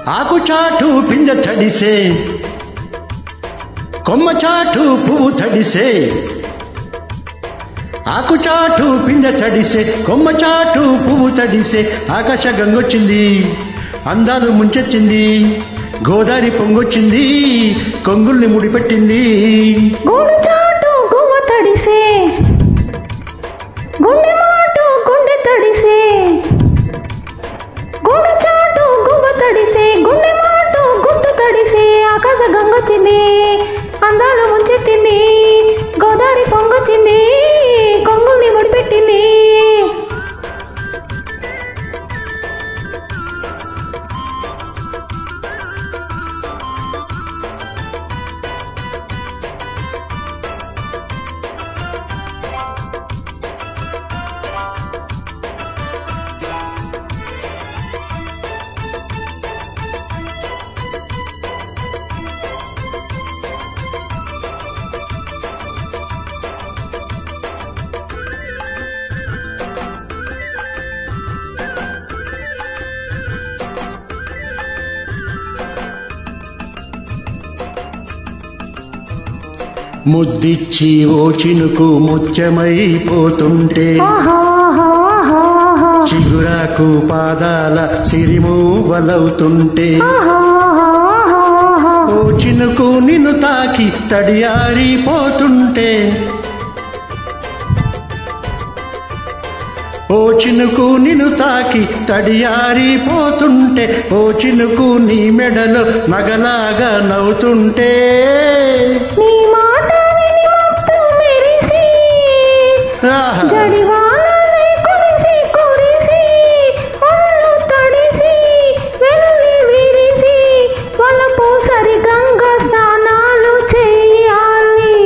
ఆకు చాటు పింజ తడిసే, కొమ్మ చాటు పువ్వు తడిసే. ఆకు చాటు పింజ తడిసే, కొమ్మ చాటు పువ్వు తడిసే. ఆకాశ గంగొచ్చింది, అందాలు ముంచెచ్చింది, గోదావరి పొంగొచ్చింది, కొంగుల్ని ముడిపెట్టింది. గూడు చాటు గువ్వ తడిసే, గుండె మాటు గుండె తడిసే. గూడు చాటు గువ్వ తడిసే, గుండె మాటు గుట్టు తడిసే. ఆకాశ గంగొచ్చింది, అందాలు ముంచెత్తింది, గోదావరి పొంగొచ్చింది, కొంగుల్ని ముడిపెట్టింది. ముద్దిచ్చి ఓ చినుకు ముత్యమైపోతుంటే, చిగురాకు పాదాల సిరిమూవలవుతుంటే. ఓ చినుకు నిన్ను తాకి తడియారిపోతుంటే, ఓ చినుకు నిన్ను తాకి తడియారిపోతుంటే. ఓ చినుకు నీ మెడలో నగలాగా నవ్వుతుంటే. జడివానలై కురిసి కురిసి ఒళ్ళు తడిసి వెల్లి విరిసి వలపు సరి గంగ స్నానాలు చేయాలి.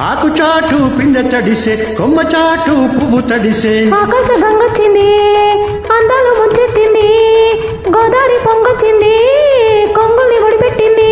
ఆకు చాటు పింజ తడిసే, కొమ్మ చాటు పువ్వు తడిసే. ఆకాశ గంగొచ్చింది, అందాలు ముంచెత్తింది, గోదావరి పొంగొచ్చింది, కొంగుల్ని ముడిపెట్టింది.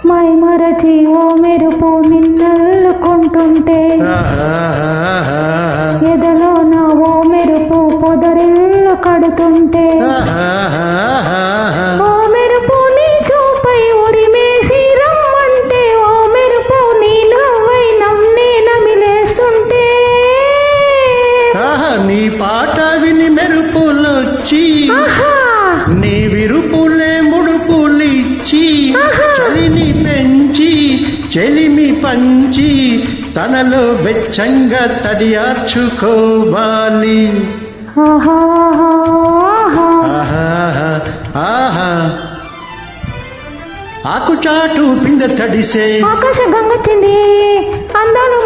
మై మరచి ఓ మెరుపు నిన్నల్లుకుంటుంటే, ఎదలో నా ఓ మెరుపు పొదరిల్లు కడుతుంటే. ఓ మెరుపు నీ చూపై ఉరిమేసి రమ్మంటే, ఓ మెరుపు నీ నవ్వై నమ్నే నమిలేస్తుంటే. నీ పాట విని మెరుపులొచ్చి, నీ విరుపులే ముడుపులిచ్చి, చలిని పెంచి చెలిమి పంచి తనలో వెచ్చంగా తడియార్చుకోవాలి. ఆకు చాటు పింజ తడిసే, ఆకాశ గంగొచ్చింది, అందాలు